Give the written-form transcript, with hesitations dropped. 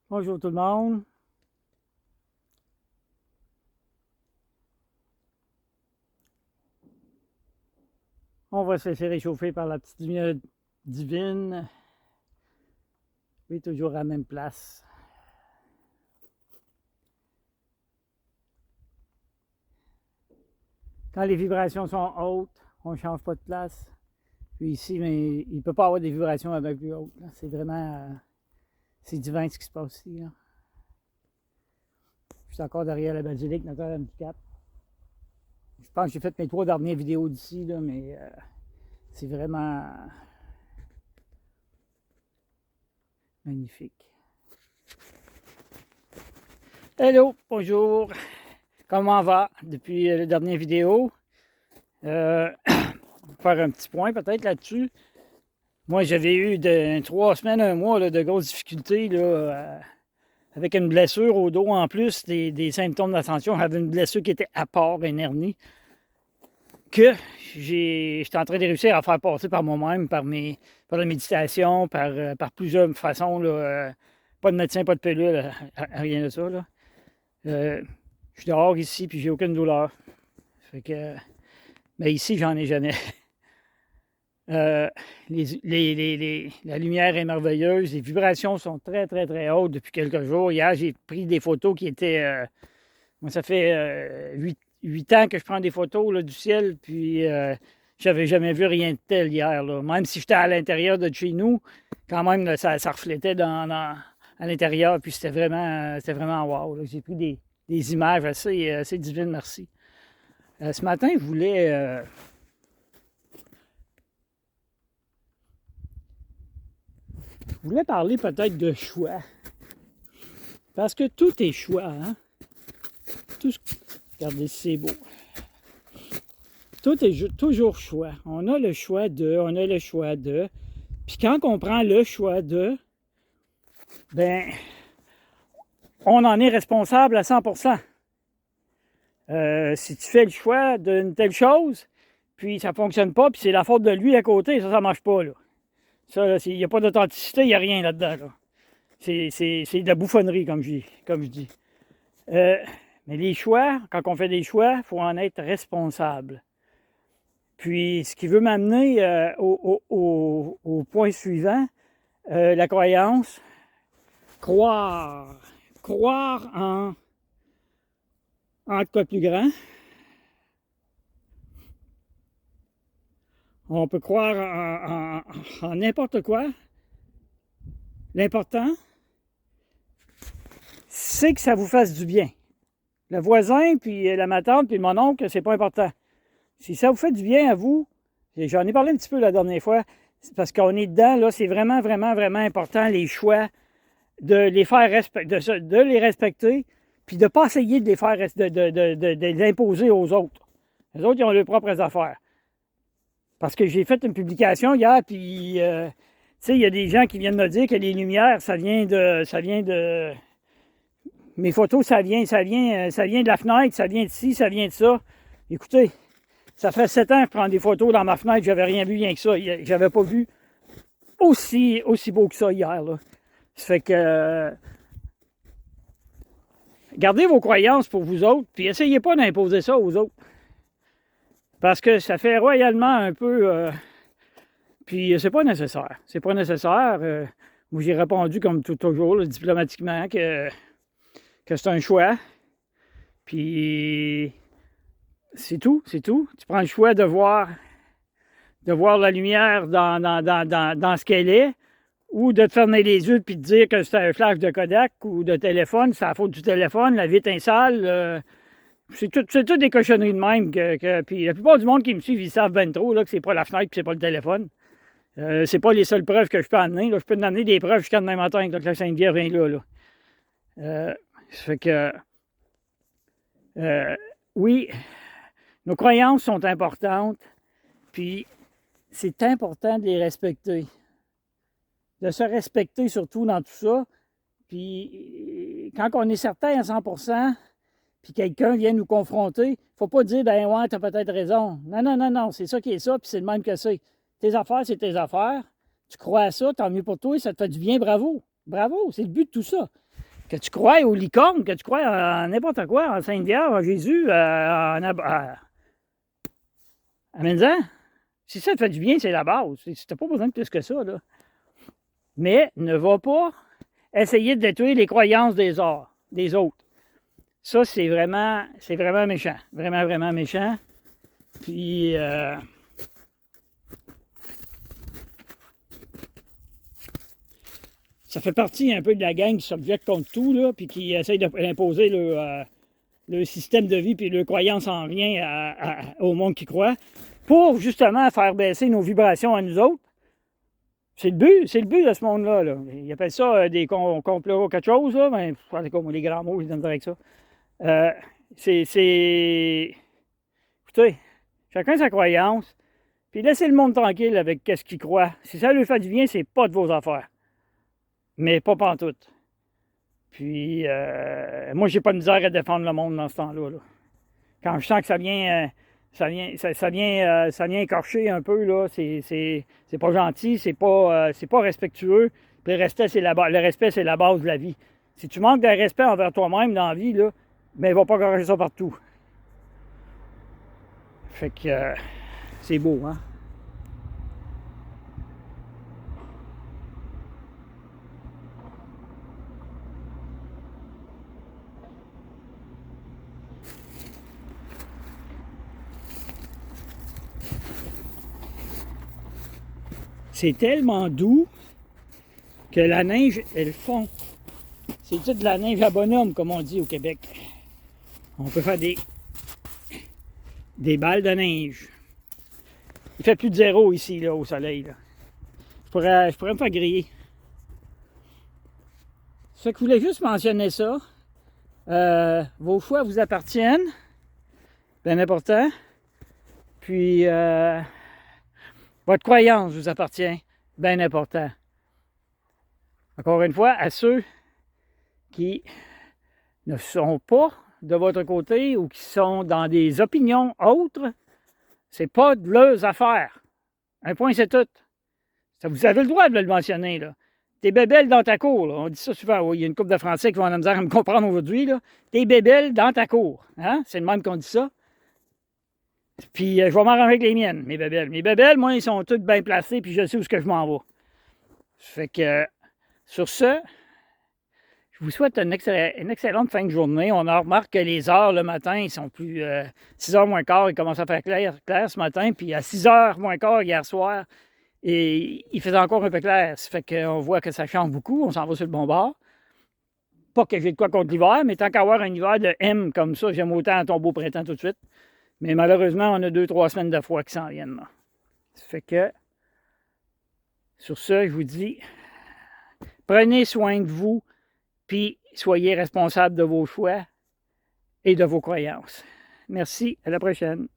Bonjour tout le monde. On va se laisser réchauffer par la petite lumière divine. Oui, toujours à la même place. Quand les vibrations sont hautes, on ne change pas de place. Puis ici, mais il ne peut pas avoir des vibrations avec plus hautes. C'est vraiment... c'est divin ce qui se passe ici. Là. Je suis encore derrière la basilique Notre-Dame-du-Cap. Je pense que j'ai fait mes 3 dernières vidéos d'ici, là, mais c'est vraiment magnifique. Hello, bonjour. Comment va depuis la dernière vidéo? Faire un petit point peut-être là-dessus. Moi, j'avais eu 3 semaines, un mois là, de grosses difficultés là, avec une blessure au dos en plus des symptômes d'ascension. J'avais une blessure qui était à part, une hernie, que j'étais en train de réussir à faire passer par moi-même, par la méditation, par plusieurs façons. Là, pas de médecin, pas de pilule, rien de ça. Là. Je suis dehors ici, puis j'ai aucune douleur. Fait que, mais ici, j'en ai jamais. La lumière est merveilleuse. Les vibrations sont très, très, très hautes depuis quelques jours. Hier, j'ai pris des photos qui étaient... moi, ça fait 8 ans que je prends des photos là, du ciel, puis j'avais jamais vu rien de tel hier. Là. Même si j'étais à l'intérieur de chez nous, quand même, là, ça reflétait à l'intérieur, puis c'était vraiment wow. J'ai pris des images assez divines, merci. Ce matin, je voulais parler peut-être de choix. Parce que tout est choix, hein? Regardez si c'est beau. Tout est toujours choix. On a le choix de. Puis quand on prend le choix de, ben, on en est responsable à 100%. Si tu fais le choix d'une telle chose, puis ça ne fonctionne pas, puis c'est la faute de lui à côté, ça ne marche pas, là. Ça, il n'y a pas d'authenticité, il n'y a rien là-dedans, là. C'est de la bouffonnerie, comme je dis. Mais les choix, quand on fait des choix, il faut en être responsable. Puis, ce qui veut m'amener au point suivant, la croyance, croire en quoi plus grand. On peut croire en n'importe quoi. L'important, c'est que ça vous fasse du bien. Le voisin, puis la ma tante, puis mon oncle, c'est pas important. Si ça vous fait du bien à vous, j'en ai parlé un petit peu la dernière fois, parce qu'on est dedans, là, c'est vraiment, vraiment, vraiment important, les choix, de les faire de les respecter, puis de ne pas essayer de les faire, de les imposer aux autres. Les autres, ils ont leurs propres affaires. Parce que j'ai fait une publication hier, puis, tu sais, il y a des gens qui viennent me dire que les lumières, ça vient de... Mes photos, ça vient de la fenêtre, ça vient de ci, ça vient de ça. Écoutez, ça fait 7 ans que je prends des photos dans ma fenêtre, j'avais rien vu rien que ça. J'avais pas vu aussi beau que ça hier, là. Ça fait que... gardez vos croyances pour vous autres, puis essayez pas d'imposer ça aux autres. Parce que ça fait royalement un peu... puis c'est pas nécessaire. C'est pas nécessaire. Moi, j'ai répondu comme toujours, là, diplomatiquement, que c'est un choix. Puis c'est tout. Tu prends le choix de voir la lumière dans ce qu'elle est, ou de te fermer les yeux et de dire que c'est un flash de Kodak ou de téléphone, c'est la faute du téléphone, la vitre est sale. C'est tout des cochonneries de même. Puis la plupart du monde qui me suivent, ils savent bien trop là, que c'est pas la fenêtre et c'est pas le téléphone. C'est pas les seules preuves que je peux amener. Là. Je peux te amener des preuves jusqu'à demain matin que la Sainte-Vierge vient là. Ça fait que... oui, nos croyances sont importantes, puis c'est important de les respecter. De se respecter surtout dans tout ça. Puis quand on est certain à 100%, puis quelqu'un vient nous confronter, il ne faut pas dire « ben ouais, t'as peut-être raison ». Non, c'est ça qui est ça, puis c'est le même que c'est. Tes affaires, c'est tes affaires. Tu crois à ça, tant mieux pour toi, ça te fait du bien, bravo. Bravo, c'est le but de tout ça. Que tu crois aux licornes, que tu crois en n'importe quoi, en Sainte-Vierge, en Jésus, amène-en. Si ça te fait du bien, c'est la base. Tu n'as pas besoin de plus que ça, là. Mais ne va pas essayer de détruire les croyances des autres. Ça, c'est vraiment méchant. Vraiment, vraiment méchant. Puis, ça fait partie un peu de la gang qui s'objecte contre tout, là, puis qui essaye d'imposer le système de vie puis leur croyance en rien au monde qui croit, pour justement faire baisser nos vibrations à nous autres. C'est le but de ce monde-là. Là. Ils appellent ça des complots ou quelque chose, là, mais c'est comme les grands mots, je donne avec ça. Écoutez, chacun sa croyance, puis laissez le monde tranquille avec ce qu'il croit. Si ça lui fait du bien, c'est pas de vos affaires. Mais pas pantoute. Puis, moi, j'ai pas de misère à défendre le monde dans ce temps-là. Là. Quand je sens que ça vient écorcher un peu, là, c'est pas gentil, c'est pas respectueux. Puis le respect, c'est la base de la vie. Si tu manques de respect envers toi-même dans la vie, là, ben, il va pas corriger ça partout. Fait que c'est beau, hein? C'est tellement doux que la neige, elle fond. C'est toute de la neige à bonhomme, comme on dit au Québec. On peut faire des balles de neige. Il fait plus de zéro ici, là, au soleil. Là. Je pourrais me faire griller. Ça que je voulais juste mentionner ça. Vos choix vous appartiennent. Bien important. Puis, votre croyance vous appartient. Bien important. Encore une fois, à ceux qui ne sont pas de votre côté ou qui sont dans des opinions autres, c'est pas de leurs affaires. Un point, c'est tout. Ça, vous avez le droit de le mentionner, là. T'es bébelle dans ta cour, là. On dit ça souvent. Oui, il y a une couple de Français qui vont avoir la misère à me comprendre aujourd'hui, là. T'es bébelle dans ta cour. Hein? C'est le même qu'on dit ça. Puis, je vais m'arranger avec les miennes, mes bébelles. Mes bébelles, moi, ils sont toutes bien placées, puis je sais où est-ce que je m'en vais. Fait que, sur ce, je vous souhaite une excellente fin de journée. On a remarqué que les heures le matin, ils sont plus... 6h moins quart, il commence à faire clair ce matin. Puis à 6h moins quart hier soir, et il faisait encore un peu clair. Ça fait qu'on voit que ça change beaucoup. On s'en va sur le bon bord. Pas que j'ai de quoi contre l'hiver, mais tant qu'avoir un hiver de M comme ça, j'aime autant tomber au printemps tout de suite. Mais malheureusement, on a 2-3 semaines de froid qui s'en viennent. Là. Ça fait que, sur ce, je vous dis, prenez soin de vous. Puis, soyez responsable de vos choix et de vos croyances. Merci, à la prochaine.